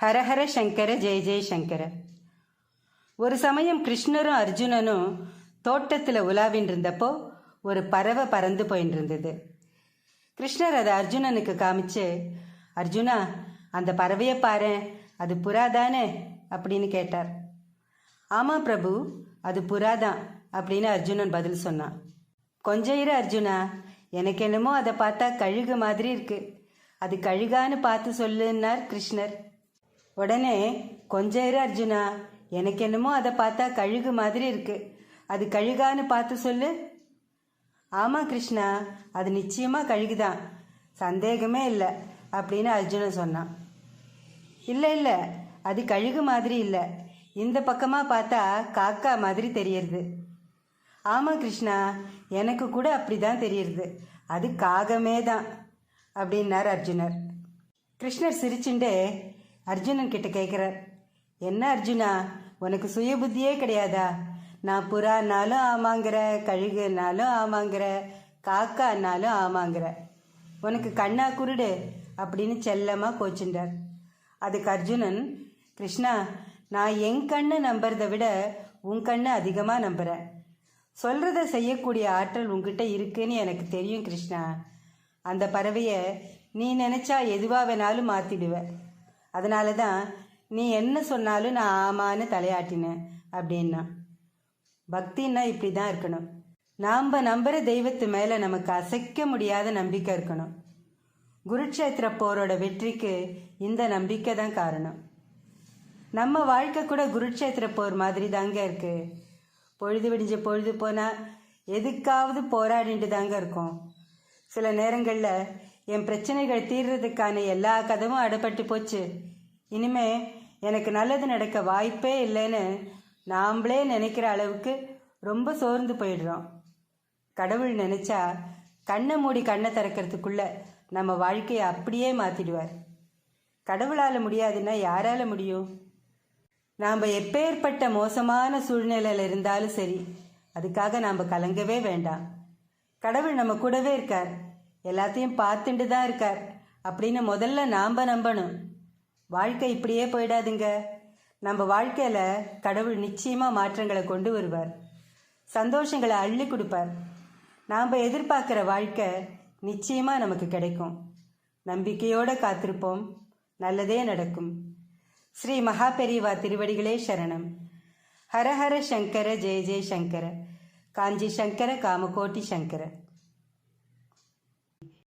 ஹரஹர சங்கர ஜெய ஜெய சங்கர. ஒரு சமயம் கிருஷ்ணரும் அர்ஜுனனும் தோட்டத்தில் உலாவின் இருந்தப்போ ஒரு பறவை பறந்து போயின்னு இருந்தது. கிருஷ்ணர் அதை அர்ஜுனனுக்கு காமிச்சு, அர்ஜுனா அந்த பறவையை பாரு, அது புறா தானே அப்படின்னு கேட்டார். ஆமாம் பிரபு, அது புறாதான் அப்படின்னு அர்ஜுனன் பதில் சொன்னான். கொஞ்சம் இரு அர்ஜுனா, எனக்கு என்னமோ அதை பார்த்தா கழுகு மாதிரி இருக்கு, அது கழுகான்னு பார்த்து சொல்லுன்னார் கிருஷ்ணர். உடனே கொஞ்சம் இரு அர்ஜுனா, எனக்கு என்னமோ அதை பார்த்தா கழுகு மாதிரி இருக்கு, அது கழுகான்னு பார்த்து சொல்லு. ஆமாம் கிருஷ்ணா, அது நிச்சயமாக கழுகுதான், சந்தேகமே இல்லை அப்படின்னு அர்ஜுனன் சொன்னான். இல்லை இல்லை, அது கழுகு மாதிரி இல்லை, இந்த பக்கமாக பார்த்தா காக்கா மாதிரி தெரியறது. ஆமாம் கிருஷ்ணா, எனக்கு கூட அப்படி தான் தெரியுது, அது காகமே தான் அப்படின்னார் அர்ஜுனர். கிருஷ்ணர் சிரிச்சுண்டே அர்ஜுனன் கிட்ட கேட்குறார், என்ன அர்ஜுனா, உனக்கு சுய புத்தியே கிடையாதா? நான் புறானாலும் ஆமாங்கிற, கழுகுனாலும் ஆமாங்கிற, காக்கானாலும் ஆமாங்கிற, உனக்கு கண்ணா குருடு அப்படின்னு செல்லமாக கோச்சுண்டார். அதுக்கு அர்ஜுனன், கிருஷ்ணா, நான் என் கண்ணை நம்புறதை விட உன் கண்ணை அதிகமாக நம்புகிறேன். சொல்கிறத செய்யக்கூடிய ஆற்றல் உங்ககிட்ட இருக்குன்னு எனக்கு தெரியும் கிருஷ்ணா. அந்த பறவையை நீ நினச்சா எதுவாக வேணாலும் மாற்றிடுவ. அதனால தான் நீ என்ன சொன்னாலும் நான் ஆமான்னு தலையாட்டினேன் அப்படின்னா. பக்தின்னா இப்படி தான் இருக்கணும். நாம் நம்புகிற தெய்வத்து மேலே நமக்கு அசைக்க முடியாத நம்பிக்கை இருக்கணும். குருட்சேத்திர போரோட வெற்றிக்கு இந்த நம்பிக்கை தான் காரணம். நம்ம வாழ்க்கை கூட குருட்சேத்திர போர் மாதிரி தாங்க இருக்கு. பொழுது விடிஞ்ச பொழுது போனால் எதுக்காவது போராடிட்டு தாங்க இருக்கும். சில நேரங்களில் என் பிரச்சனைகள் தீர்றதுக்கான எல்லா கதவும் அடைப்பட்டு போச்சு, இனிமே எனக்கு நல்லது நடக்க வாய்ப்பே இல்லைன்னு நாம்ளே நினைக்கிற அளவுக்கு ரொம்ப சோர்ந்து போயிடுறோம். கடவுள் நினச்சா கண்ணை மூடி கண்ணை திறக்கிறதுக்குள்ள நம்ம வாழ்க்கையை அப்படியே மாற்றிடுவார். கடவுளால் முடியாதுன்னா யாரால் முடியும்? நாம் எப்பேற்பட்ட மோசமான சூழ்நிலையில் இருந்தாலும் சரி, அதுக்காக நாம் கலங்கவே வேண்டாம். கடவுள் நம்ம கூடவே இருக்கார், எல்லாத்தையும் பார்த்துட்டு தான் இருக்கார் அப்படின்னு முதல்ல நாம் நம்பணும். வாழ்க்கை இப்படியே போயிடாதுங்க. நம்ம வாழ்க்கையில் கடவுள் நிச்சயமாக மாற்றங்களை கொண்டு வருவார், சந்தோஷங்களை அள்ளி கொடுப்பார். நாம் எதிர்பார்க்குற வாழ்க்கை நிச்சயமாக நமக்கு கிடைக்கும். நம்பிக்கையோடு காத்திருப்போம், நல்லதே நடக்கும். ஸ்ரீ மகாபெரிவா திருவடிகளே சரணம். ஹரஹர சங்கர ஜெய ஜெய சங்கர. காஞ்சி சங்கர காமகோட்டி சங்கர.